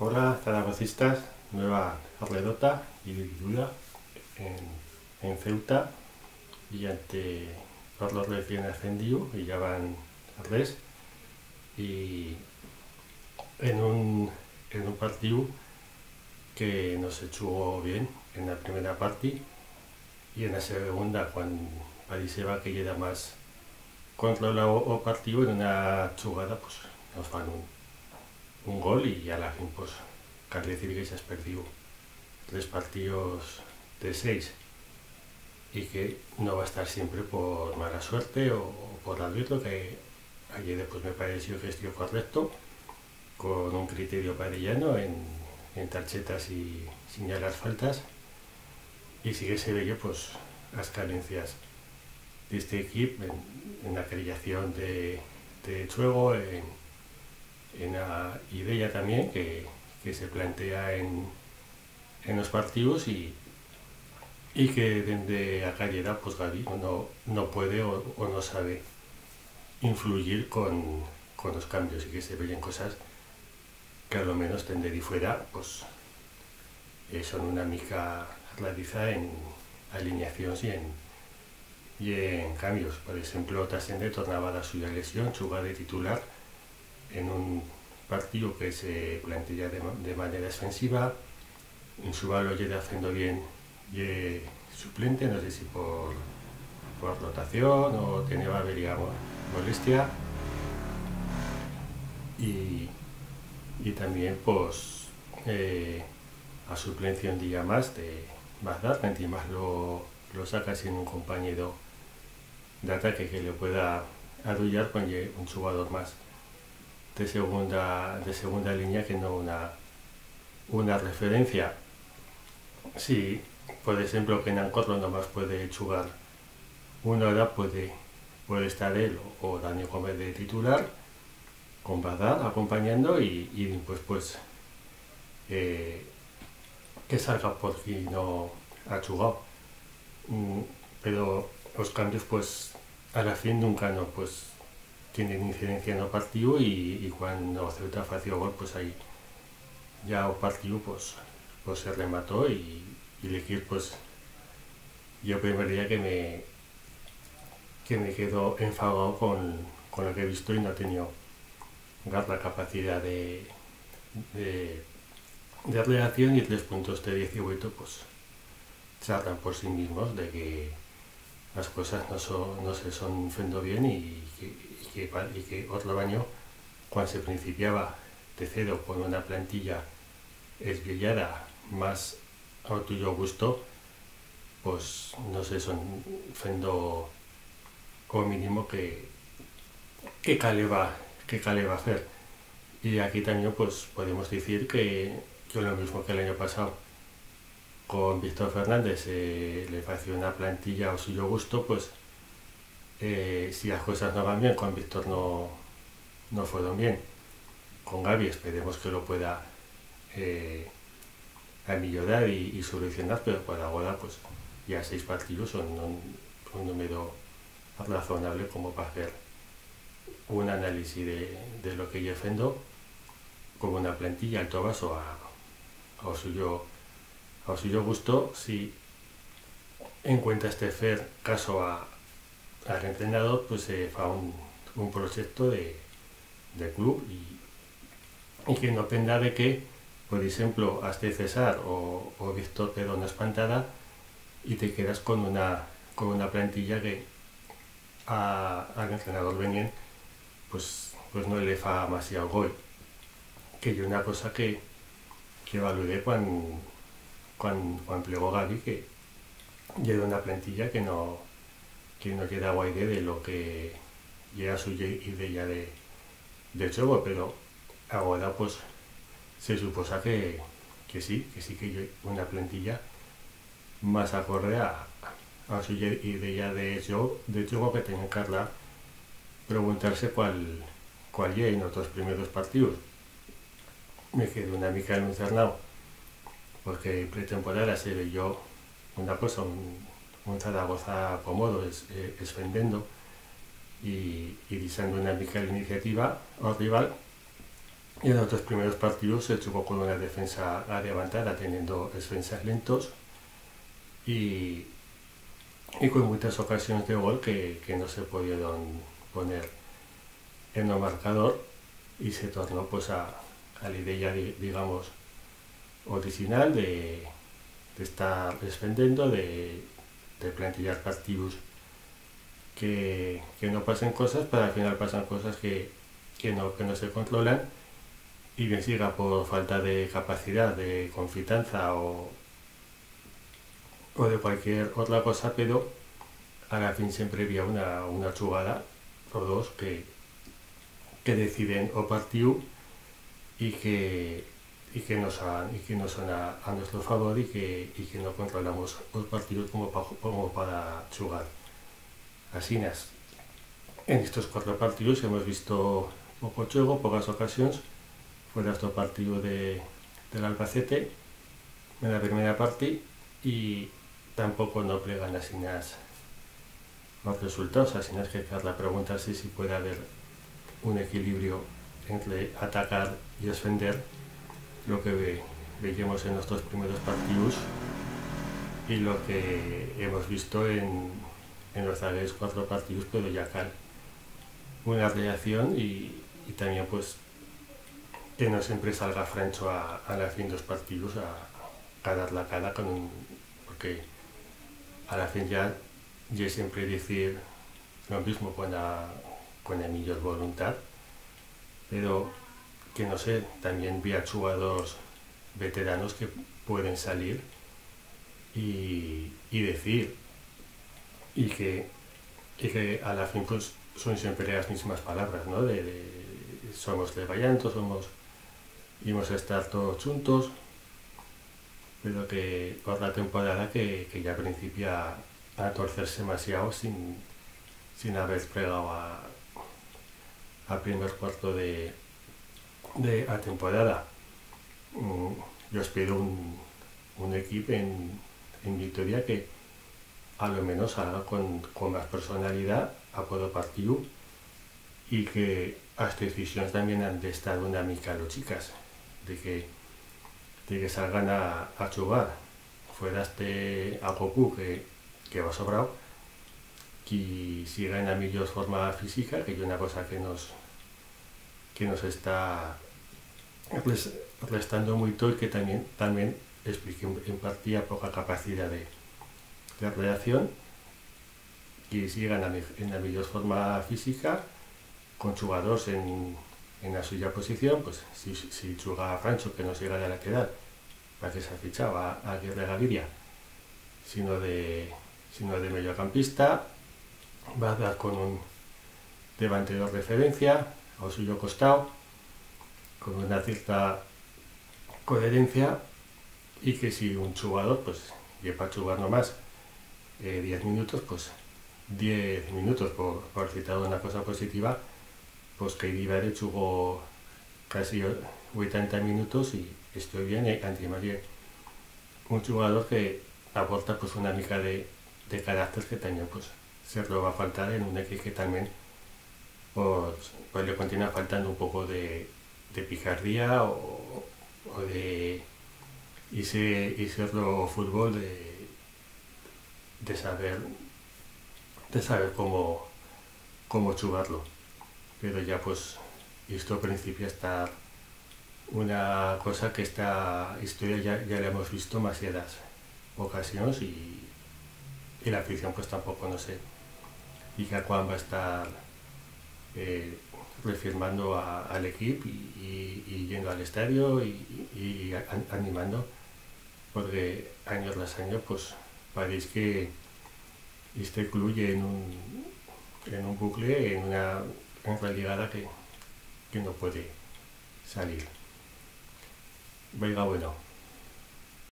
Hola, zaragocistas, nueva arredota y dividida en Ceuta y ante los recién ascendidos y ya van a res y en un partido que nos echó bien en la primera parte y en la segunda cuando parecía que era más controlado o partido en una jugada pues nos van un gol y a la fin pues cal decir que se has perdido 3 partidos de 6 y que no va a estar siempre por mala suerte o por arbitro, que ayer pues me pareció que estuvo correcto con un criterio parellano en tarjetas y señalar faltas, y sí que se veía pues las carencias de este equipo en la creación de juego, en la idea también que se plantea en los partidos y que desde acá llega pues Gaby no puede o no sabe influir con los cambios, y que se veían cosas que a lo menos desde fuera pues son una mica realizada en alineaciones y en cambios. Por ejemplo, Tasende tornaba la suya lesión, jugaba de titular en un partido que se plantea de manera defensiva. En su lo llega haciendo bien y suplente, no sé si por rotación o tenía molestia, y también pues a suplencia un día más de Bagdad, que más lo saca sin un compañero de ataque que le pueda arrullar con un jugador más de segunda línea, que no una referencia. Si por ejemplo que en Ancorro nomás puede jugar una hora, puede estar él o Dani Gómez de titular con Badar acompañando y después pues que salga porque no ha jugado. Pero los cambios pues a la fin nunca no pues tienen incidencia en el partido, y cuando Ceuta fació gol pues ahí ya el partido pues se remató y el equipo pues yo primer día que me quedo enfadado con lo que he visto y no he tenido la capacidad de reacción, y 3 puntos de 18 pues charlan por sí mismos de que las cosas no se son haciendo bien, y que otro año cuando se principiaba de cero con una plantilla esbillada más a tuyo gusto, pues no se son haciendo o mínimo que caleva a hacer. Y aquí también pues podemos decir que lo mismo que el año pasado con Víctor Fernández le pareció una plantilla a suyo gusto, pues si las cosas no van bien con Víctor no fueron bien. Con Gaby esperemos que lo pueda ameliorar y solucionar, pero por ahora pues ya 6 partidos son un número razonable como para hacer un análisis de lo que yo ofendo como una plantilla al tobaso a suyo gusto, si encuentra este fer caso al entrenador, pues se fa un proyecto de club, y que no dependa de que, por ejemplo, hasta César o Víctor te da una espantada y te quedas con una plantilla que al entrenador venien pues no le fa demasiado gol, que yo una cosa que valoré cuando plegó Gaby, que era una plantilla que no quedaba idea de lo que era su idea de juego, pero ahora pues se suposa que sí que una plantilla más acorde a su idea de juego, que tenga que preguntarse cuál ya en otros primeros partidos. Me quedé una mica encernado porque pretemporada se ve yo una cosa, un Zaragoza cómodo defendiendo y disando una mica la iniciativa al rival, Y en los dos primeros partidos se jugó con una defensa adelantada, teniendo defensas lentos y, y con muchas ocasiones de gol que no se pudieron poner en el marcador, y se tornó pues a la idea, digamos, original de estar defendiendo, de plantear partidos que no pasen cosas, pero al final pasan cosas que no se controlan, y bien siga por falta de capacidad, de confianza o de cualquier otra cosa, pero a la fin siempre había una jugada o dos que deciden o partido y que no son a nuestro favor, y que no controlamos los partidos como para jugar. Así en estos 4 partidos hemos visto poco juego, pocas ocasiones. Fue nuestro partido del Albacete en la primera parte, y tampoco no plegan así los resultados. Así es que la pregunta es si puede haber un equilibrio entre atacar y defender, lo que veíamos en nuestros primeros partidos y lo que hemos visto en los 4 partidos, pero ya acá una reacción, y también pues que no siempre salga Francho a la fin de los partidos a dar la cara porque a la fin ya siempre decir lo mismo con la mejor voluntad, pero que no sé, también vi a jugadores veteranos que pueden salir y decir, y que a la fin pues son siempre las mismas palabras, ¿no? Somos de Vallanto, íbamos a estar todos juntos, pero que por la temporada que ya principia a torcerse demasiado sin haber plegado a primer cuarto de la temporada. Yo espero un equipo en Vitoria que a lo menos haga con más personalidad a cada partido, y que las decisiones también han de estar una mica los chicas, de que salgan a jugar fuera a Goku que va sobrado, que siga en la mejor forma física, que es una cosa que nos está restando mucho, y que también explique en partida poca capacidad de reacción, que sigan en la mejor forma física, con jugadores en la suya posición. Pues si juega a Francho, que no siga de la lateral, para que se ha fichado a Aguirre Gaviria, sino de mediocampista, va a dar con un delantero de referencia a suyo costado, con una cierta coherencia, y que si un jugador pues lleva para jugar nomás 10 minutos, pues 10 minutos, por citar una cosa positiva, pues que Ibarre jugó casi 80 minutos y estoy bien, y Antimaría un jugador que aporta pues una mica de carácter, que también pues se lo va a faltar en un equipo que también pues le continúa faltando un poco de picardía o de hacerlo fútbol, de saber cómo jugarlo. Pero ya pues esto principia a estar una cosa que esta historia ya la hemos visto demasiadas ocasiones, y la afición pues tampoco, no sé, y que cuándo va a estar refirmando al equipo y yendo al estadio y animando, porque año tras año pues parece que este club en un bucle, en una realidad que no puede salir. Venga, bueno.